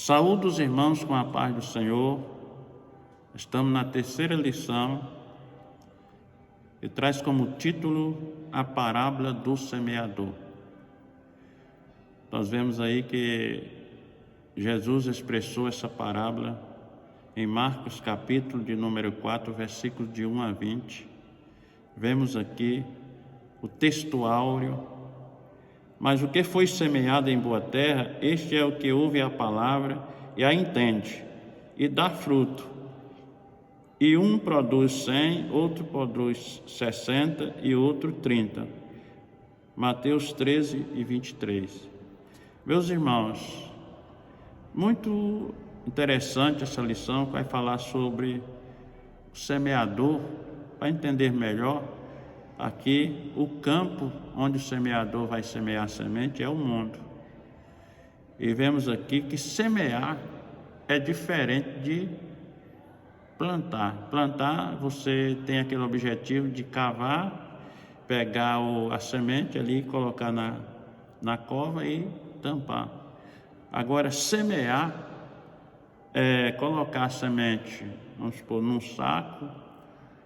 Saúdo os irmãos com a paz do Senhor. Estamos na terceira lição e traz como título a parábola do semeador. Nós vemos aí que Jesus expressou essa parábola em Marcos capítulo de número 4, versículos de 1 a 20. Vemos aqui o texto áureo. Mas o que foi semeado em boa terra, este é o que ouve a palavra e a entende, e dá fruto. E um produz 100, outro produz 60 e outro 30. Mateus 13 e 23. Meus irmãos, muito interessante essa lição, que vai falar sobre o semeador, para entender melhor. Aqui, o campo onde o semeador vai semear a semente é o mundo. E vemos aqui que semear é diferente de plantar. Plantar, você tem aquele objetivo de cavar, pegar a semente ali, colocar na cova e tampar. Agora, semear é colocar a semente, vamos supor, num saco,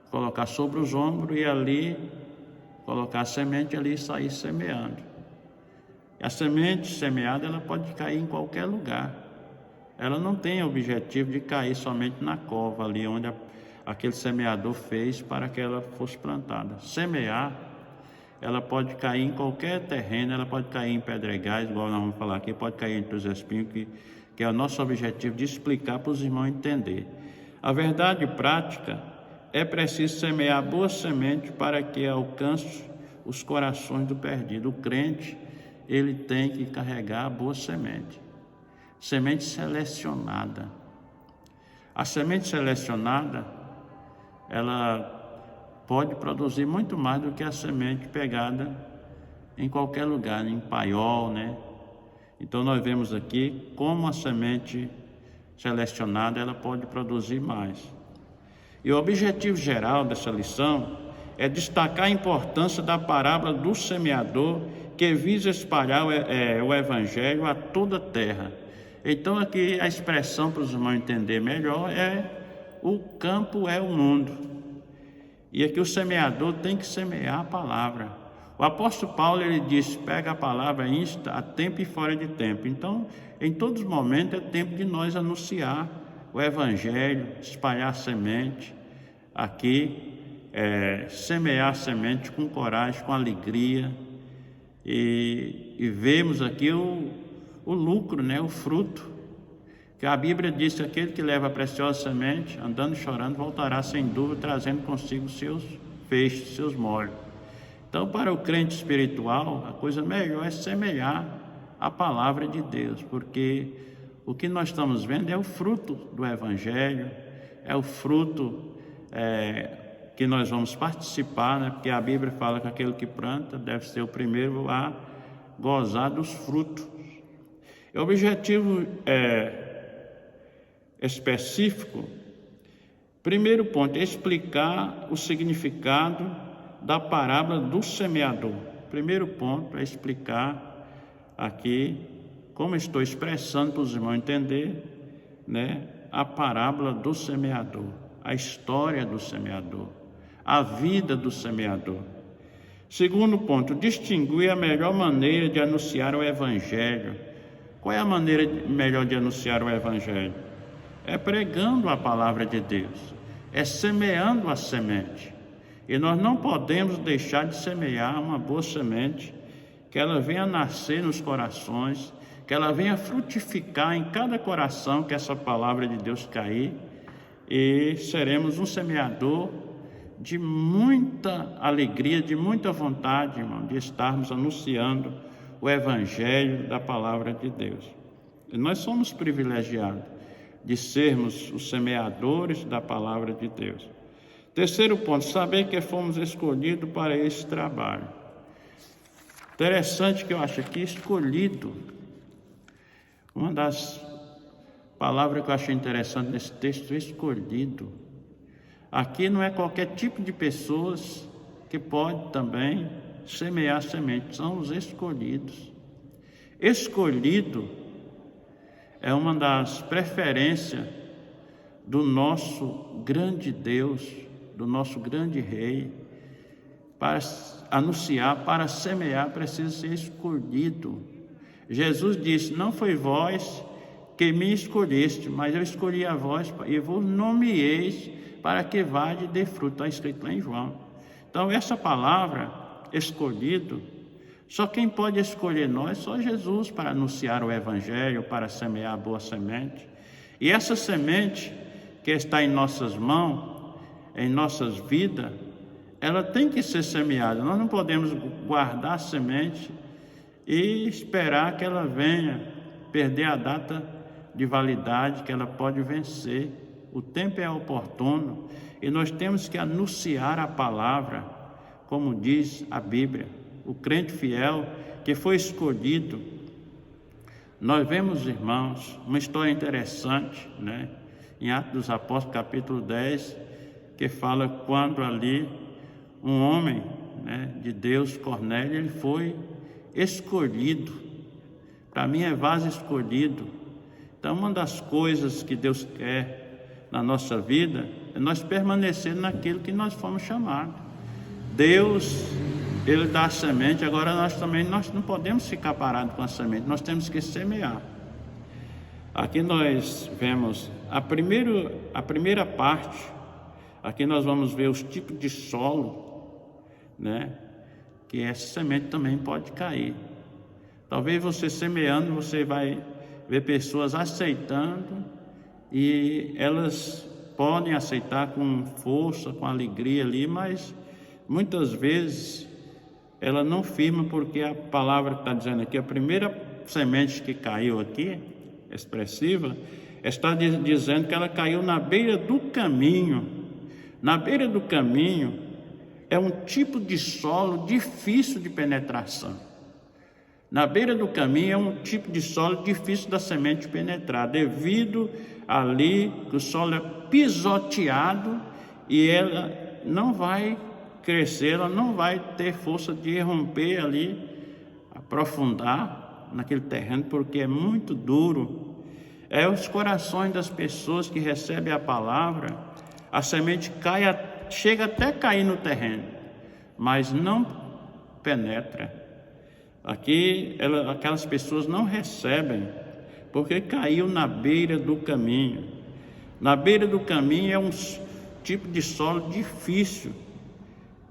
colocar sobre os ombros e ali colocar a semente ali e sair semeando. A semente semeada, ela pode cair em qualquer lugar. Ela não tem o objetivo de cair somente na cova ali onde aquele semeador fez para que ela fosse plantada. Semear, ela pode cair em qualquer terreno, ela pode cair em pedregais, igual nós vamos falar aqui, pode cair entre os espinhos, que é o nosso objetivo de explicar para os irmãos entender. A verdade prática é preciso semear boa semente para que alcance os corações do perdido. O crente, ele tem que carregar a boa semente. Semente selecionada. A semente selecionada, ela pode produzir muito mais do que a semente pegada em qualquer lugar, em paiol, né? Então nós vemos aqui como a semente selecionada, ela pode produzir mais. E o objetivo geral dessa lição é destacar a importância da parábola do semeador, que visa espalhar o evangelho a toda a terra. Então aqui a expressão para os irmãos entender melhor é: o campo é o mundo. E aqui o semeador tem que semear a palavra. O apóstolo Paulo, ele diz: pega a palavra, insta a tempo e fora de tempo. Então, em todos os momentos é tempo de nós anunciar o evangelho, espalhar a semente, aqui, semear a semente com coragem, com alegria, e vemos aqui o lucro, né, o fruto, que a Bíblia diz que aquele que leva a preciosa semente, andando e chorando, voltará sem dúvida, trazendo consigo seus feixes, seus molhos. Então, para o crente espiritual, a coisa melhor é semear a palavra de Deus, porque o que nós estamos vendo é o fruto do evangelho, é o fruto que nós vamos participar, né? Porque a Bíblia fala que aquele que planta deve ser o primeiro a gozar dos frutos. O objetivo específico, primeiro ponto, é explicar o significado da parábola do semeador. Primeiro ponto é explicar aqui, como estou expressando para os irmãos entender, né, a parábola do semeador, a história do semeador, a vida do semeador. Segundo ponto, distinguir a melhor maneira de anunciar o evangelho. Qual é a maneira melhor de anunciar o evangelho? É pregando a palavra de Deus, é semeando a semente. E nós não podemos deixar de semear uma boa semente, que ela venha nascer nos corações, que ela venha frutificar em cada coração que essa palavra de Deus cair, e seremos um semeador de muita alegria, de muita vontade, irmão, de estarmos anunciando o evangelho da palavra de Deus. E nós somos privilegiados de sermos os semeadores da palavra de Deus. Terceiro ponto, saber que fomos escolhidos para esse trabalho. Interessante que eu acho aqui, escolhido. Uma das palavras que eu achei interessante nesse texto, escolhido. Aqui não é qualquer tipo de pessoas que pode também semear semente, são os escolhidos. Escolhido é uma das preferências do nosso grande Deus, do nosso grande Rei. Para anunciar, para semear, precisa ser escolhido. Jesus disse: não foi vós que me escolheste, mas eu escolhi a vós e vos nomeeis para que vade e dê fruto. Está escrito lá em João. Então essa palavra, escolhido, só quem pode escolher nós, só Jesus, para anunciar o Evangelho, para semear a boa semente. E essa semente que está em nossas mãos, em nossas vidas, ela tem que ser semeada. Nós não podemos guardar a semente e esperar que ela venha perder a data de validade, que ela pode vencer. O tempo é oportuno e nós temos que anunciar a palavra, como diz a Bíblia. O crente fiel que foi escolhido. Nós vemos, irmãos, uma história interessante, né? Em Atos dos Apóstolos, capítulo 10, que fala quando ali um homem, né, de Deus, Cornélio, ele foi escolhido. Para mim é vaso escolhido. Então, uma das coisas que Deus quer na nossa vida é nós permanecer naquilo que nós fomos chamados. Deus, Ele dá a semente, agora nós não podemos ficar parados com a semente, nós temos que semear. Aqui nós vemos a primeira parte, aqui nós vamos ver os tipos de solo, né? Que essa semente também pode cair. Talvez você semeando, você vai ver pessoas aceitando, e elas podem aceitar com força, com alegria ali, mas muitas vezes ela não firma, porque a palavra que está dizendo aqui, a primeira semente que caiu aqui, expressiva, está dizendo que ela caiu na beira do caminho. Na beira do caminho é um tipo de solo difícil de penetração. Na beira do caminho é um tipo de solo difícil da semente penetrar, devido ali que o solo é pisoteado e ela não vai crescer, ela não vai ter força de romper ali, aprofundar naquele terreno, porque é muito duro. É os corações das pessoas que recebem a palavra, a semente chega até cair no terreno, mas não penetra. Aqui aquelas pessoas não recebem, porque caiu na beira do caminho. Na beira do caminho é um tipo de solo difícil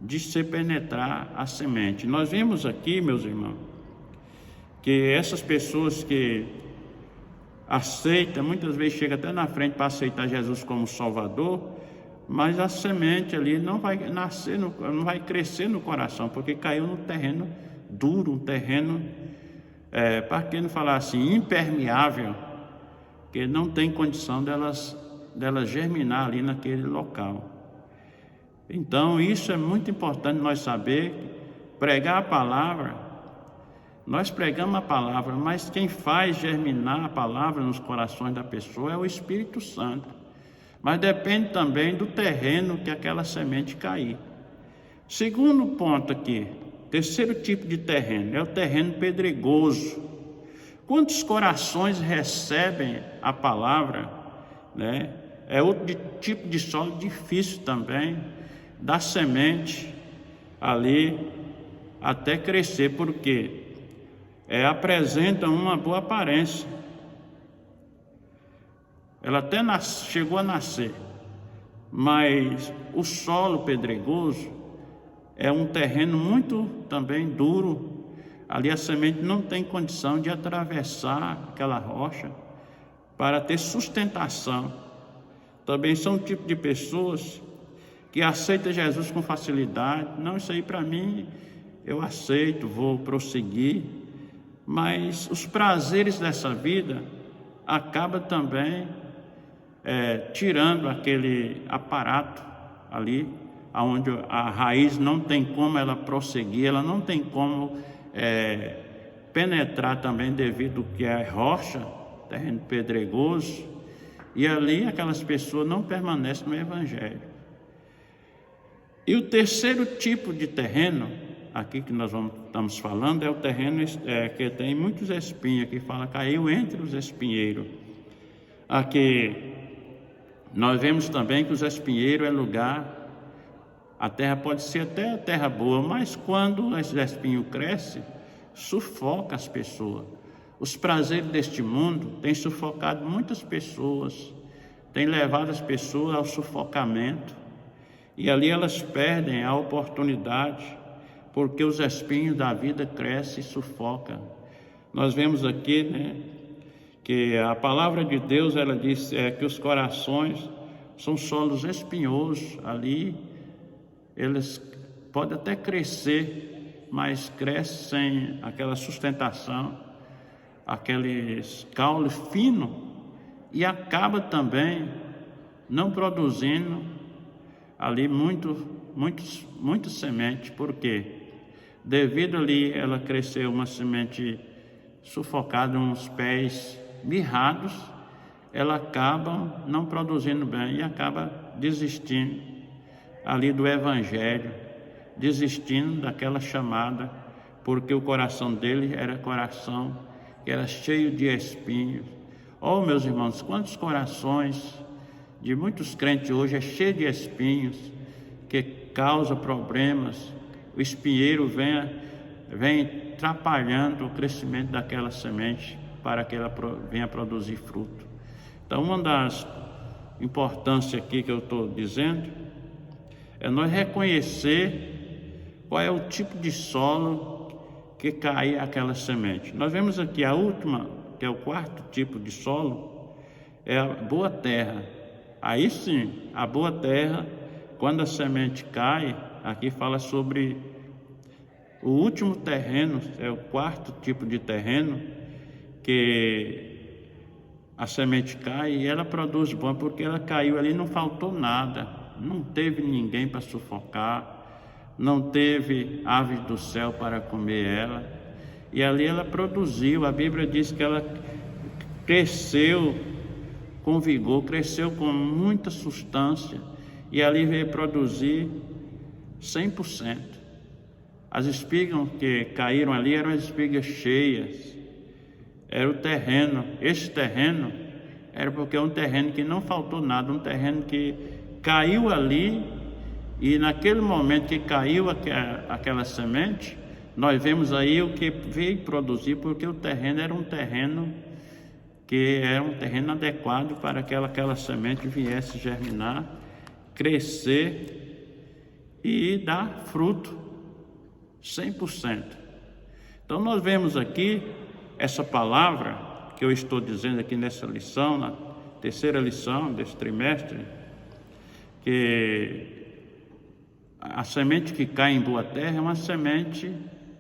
de se penetrar a semente. Nós vemos aqui, meus irmãos, que essas pessoas que aceitam, muitas vezes chegam até na frente para aceitar Jesus como Salvador, mas a semente ali não vai nascer, não vai crescer no coração, porque caiu no terreno duro, um terreno, para quem não falar assim, impermeável, que não tem condição delas germinar ali naquele local. Então isso é muito importante nós saber, pregar a palavra. Nós pregamos a palavra, mas quem faz germinar a palavra nos corações da pessoa é o Espírito Santo. Mas depende também do terreno que aquela semente cair. Segundo ponto aqui, terceiro tipo de terreno, é o terreno pedregoso. Quantos corações recebem a palavra, né? É outro tipo de solo difícil também, da semente ali até crescer, porque apresenta uma boa aparência. Ela até chegou a nascer, mas o solo pedregoso é um terreno muito também duro. Ali a semente não tem condição de atravessar aquela rocha para ter sustentação. Também são um tipo de pessoas que aceitam Jesus com facilidade. Não, isso aí para mim, eu aceito, vou prosseguir. Mas os prazeres dessa vida acabam também tirando aquele aparato ali, onde a raiz não tem como ela prosseguir, ela não tem como penetrar também, devido que é rocha, terreno pedregoso, e ali aquelas pessoas não permanecem no Evangelho. E o terceiro tipo de terreno, aqui que nós estamos falando, é o terreno que tem muitos espinhos, que fala caiu entre os espinheiros. Aqui nós vemos também que os espinheiros é lugar, a terra pode ser até terra boa, mas quando esse espinho cresce, sufoca as pessoas. Os prazeres deste mundo têm sufocado muitas pessoas, têm levado as pessoas ao sufocamento, e ali elas perdem a oportunidade, porque os espinhos da vida crescem e sufocam. Nós vemos aqui, né, que a palavra de Deus, ela diz que os corações são solos espinhosos. Ali eles podem até crescer, mas crescem sem aquela sustentação, aqueles caules finos, e acaba também não produzindo ali muita semente. Por quê? Devido ali ela cresceu uma semente sufocada, uns pés mirrados, ela acaba não produzindo bem e acaba desistindo ali do evangelho, desistindo daquela chamada, porque o coração dele era coração que era cheio de espinhos. Oh, meus irmãos, quantos corações de muitos crentes hoje é cheio de espinhos, que causa problemas. O espinheiro vem atrapalhando o crescimento daquela semente para que ela venha produzir fruto. Então, uma das importâncias aqui que eu estou dizendo é nós reconhecer qual é o tipo de solo que cai aquela semente. Nós vemos aqui a última, que é o quarto tipo de solo, é a boa terra. Aí sim, a boa terra, quando a semente cai, aqui fala sobre o último terreno, é o quarto tipo de terreno, que a semente cai e ela produz bom, porque ela caiu ali, não faltou nada, não teve ninguém para sufocar, não teve aves do céu para comer ela, e ali ela produziu. A Bíblia diz que ela cresceu com vigor, cresceu com muita substância, e ali veio produzir 100%. As espigas que caíram ali eram as espigas cheias, era o terreno. Esse terreno era porque é um terreno que não faltou nada, um terreno que caiu ali, e naquele momento que caiu aquela semente, nós vemos aí o que veio produzir, porque o terreno era um terreno que era um terreno adequado para que aquela semente viesse germinar, crescer e dar fruto 100%. Então nós vemos aqui essa palavra que eu estou dizendo aqui nessa lição, na terceira lição desse trimestre, que a semente que cai em boa terra é uma semente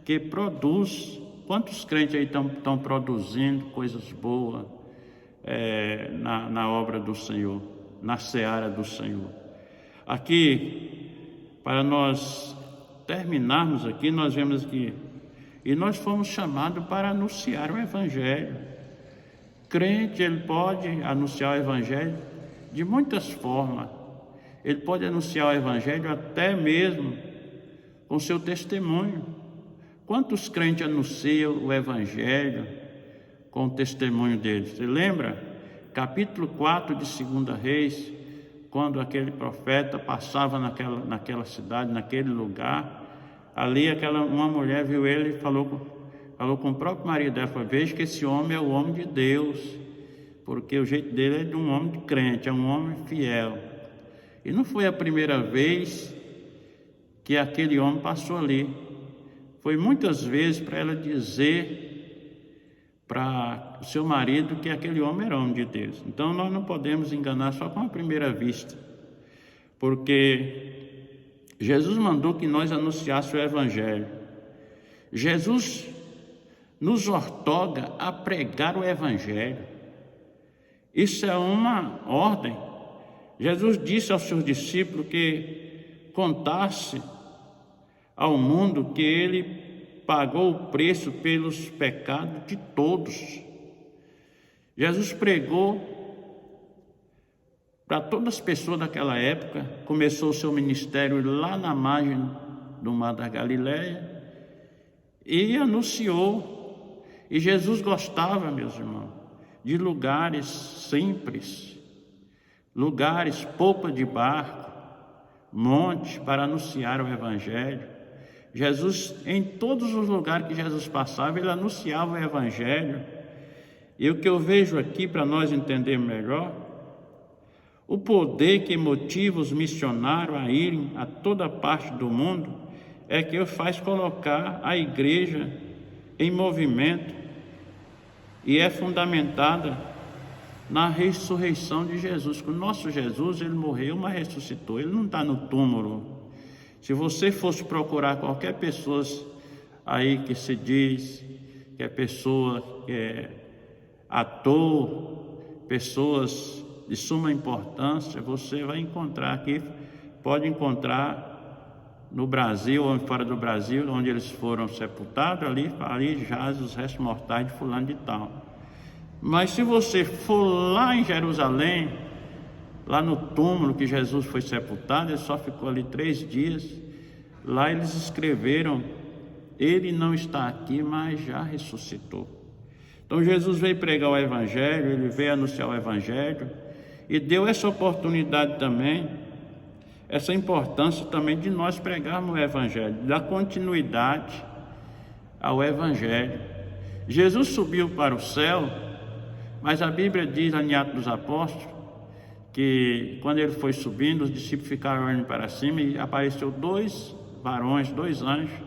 que produz. Quantos crentes aí estão produzindo coisas boas na obra do Senhor, na seara do Senhor? Aqui, para nós terminarmos aqui, nós vemos aqui, e nós fomos chamados para anunciar o Evangelho. Crente, ele pode anunciar o Evangelho de muitas formas. Ele pode anunciar o Evangelho até mesmo com seu testemunho. Quantos crentes anunciam o Evangelho com o testemunho deles? Você lembra? Capítulo 4 de 2 Reis, quando aquele profeta passava naquela cidade, naquele lugar, ali uma mulher viu ele e falou com o próprio marido dela, falou: veja que esse homem é o homem de Deus, porque o jeito dele é de um homem de crente, é um homem fiel. E não foi a primeira vez que aquele homem passou ali. Foi muitas vezes para ela dizer para o seu marido que aquele homem era homem de Deus. Então nós não podemos enganar só com a primeira vista, porque Jesus mandou que nós anunciássemos o Evangelho. Jesus nos ortoga a pregar o Evangelho. Isso é uma ordem. Jesus disse aos seus discípulos que contasse ao mundo que ele pagou o preço pelos pecados de todos. Jesus pregou para todas as pessoas daquela época, começou o seu ministério lá na margem do Mar da Galileia e anunciou. E Jesus gostava, meus irmãos, de lugares simples, lugares, popa de barco, monte, para anunciar o Evangelho. Jesus, em todos os lugares que Jesus passava, ele anunciava o Evangelho. E o que eu vejo aqui, para nós entendermos melhor, o poder que motiva os missionários a irem a toda parte do mundo é que faz colocar a igreja em movimento e é fundamentada na ressurreição de Jesus. O nosso Jesus, ele morreu, mas ressuscitou, ele não está no túmulo. Se você fosse procurar qualquer pessoa aí que se diz que é pessoa, que é ator, pessoas de suma importância, você vai encontrar aqui, pode encontrar no Brasil ou fora do Brasil, onde eles foram sepultados, ali jaz os restos mortais de fulano de tal. Mas se você for lá em Jerusalém, lá no túmulo que Jesus foi sepultado, ele só ficou ali 3 dias, lá eles escreveram: ele não está aqui, mas já ressuscitou. Então Jesus veio pregar o Evangelho, ele veio anunciar o Evangelho e deu essa oportunidade também, essa importância também de nós pregarmos o Evangelho, dar continuidade ao Evangelho. Jesus subiu para o céu, mas a Bíblia diz lá em Atos dos Apóstolos que quando ele foi subindo, os discípulos ficaram olhando para cima e apareceu 2 varões, 2 anjos,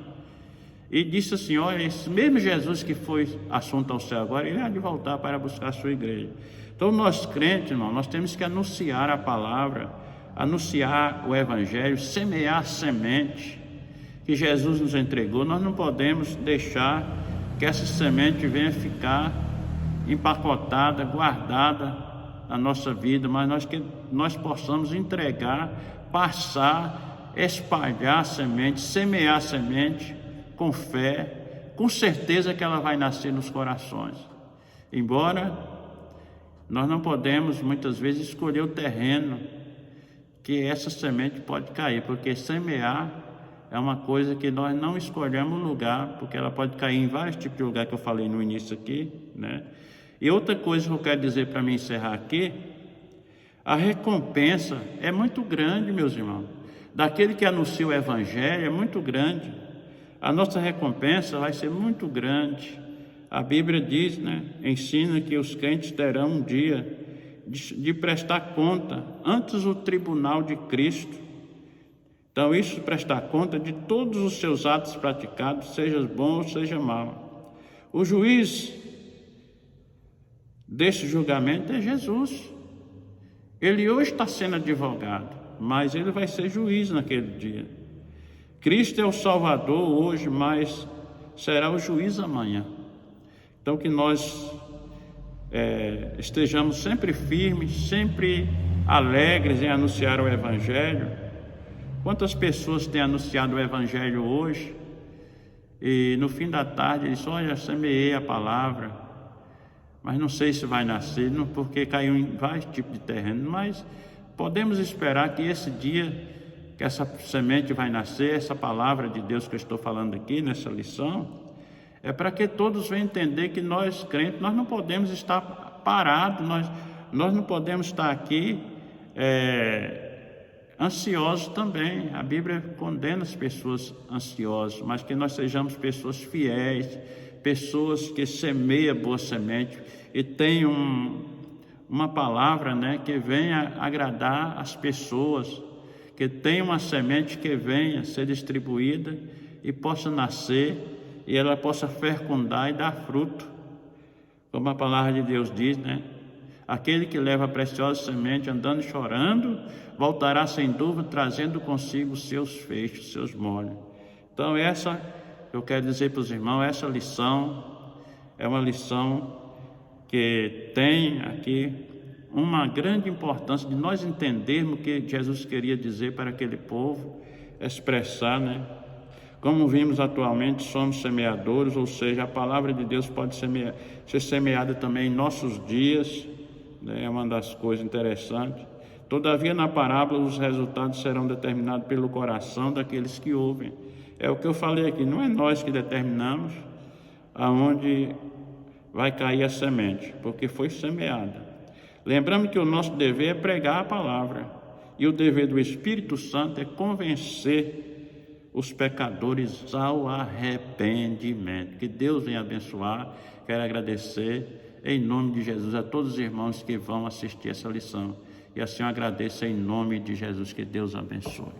e disse assim: olha, esse mesmo Jesus que foi assunto ao céu agora, ele há de voltar para buscar a sua igreja. Então nós crentes, irmão, nós temos que anunciar a palavra, anunciar o Evangelho, semear a semente que Jesus nos entregou. Nós não podemos deixar que essa semente venha ficar empacotada, guardada na nossa vida, mas que nós possamos entregar, passar, espalhar a semente, semear a semente com fé, com certeza que ela vai nascer nos corações. Embora nós não podemos muitas vezes escolher o terreno que essa semente pode cair, porque semear é uma coisa que nós não escolhemos o lugar, porque ela pode cair em vários tipos de lugar que eu falei no início aqui, né? E outra coisa que eu quero dizer para me encerrar aqui, a recompensa é muito grande, meus irmãos. Daquele que anuncia o Evangelho é muito grande. A nossa recompensa vai ser muito grande. A Bíblia diz, né, ensina que os crentes terão um dia de prestar conta antes do tribunal de Cristo. Então isso, prestar conta de todos os seus atos praticados, seja bom ou seja mal. O juiz desse julgamento é Jesus. Ele hoje está sendo advogado, mas ele vai ser juiz naquele dia. Cristo é o Salvador hoje, mas será o juiz amanhã. Então que nós estejamos sempre firmes, sempre alegres em anunciar o Evangelho. Quantas pessoas têm anunciado o Evangelho hoje e no fim da tarde eles olha, semeei a palavra, mas não sei se vai nascer, porque caiu em vários tipos de terreno, mas podemos esperar que esse dia que essa semente vai nascer, essa palavra de Deus que eu estou falando aqui nessa lição, é para que todos venham entender que nós crentes, nós não podemos estar parados, nós não podemos estar aqui ansiosos também. A Bíblia condena as pessoas ansiosas, mas que nós sejamos pessoas fiéis, pessoas que semeiam boa semente e tenham uma palavra, né, que venha agradar as pessoas, que tenha uma semente que venha ser distribuída e possa nascer e ela possa fecundar e dar fruto, como a palavra de Deus diz, né? Aquele que leva a preciosa semente andando e chorando, voltará sem dúvida trazendo consigo seus feixes, seus molhos. Então essa, eu quero dizer para os irmãos, essa lição é uma lição que tem aqui uma grande importância de nós entendermos o que Jesus queria dizer para aquele povo, expressar, né? Como vimos atualmente, somos semeadores, ou seja, a palavra de Deus pode ser semeada também em nossos dias, né? É uma das coisas interessantes. Todavia, na parábola, os resultados serão determinados pelo coração daqueles que ouvem. É o que eu falei aqui, não é nós que determinamos aonde vai cair a semente, porque foi semeada. Lembramos que o nosso dever é pregar a palavra, e o dever do Espírito Santo é convencer os pecadores ao arrependimento. Que Deus venha abençoar. Quero agradecer em nome de Jesus a todos os irmãos que vão assistir essa lição. E assim eu agradeço em nome de Jesus. Que Deus abençoe.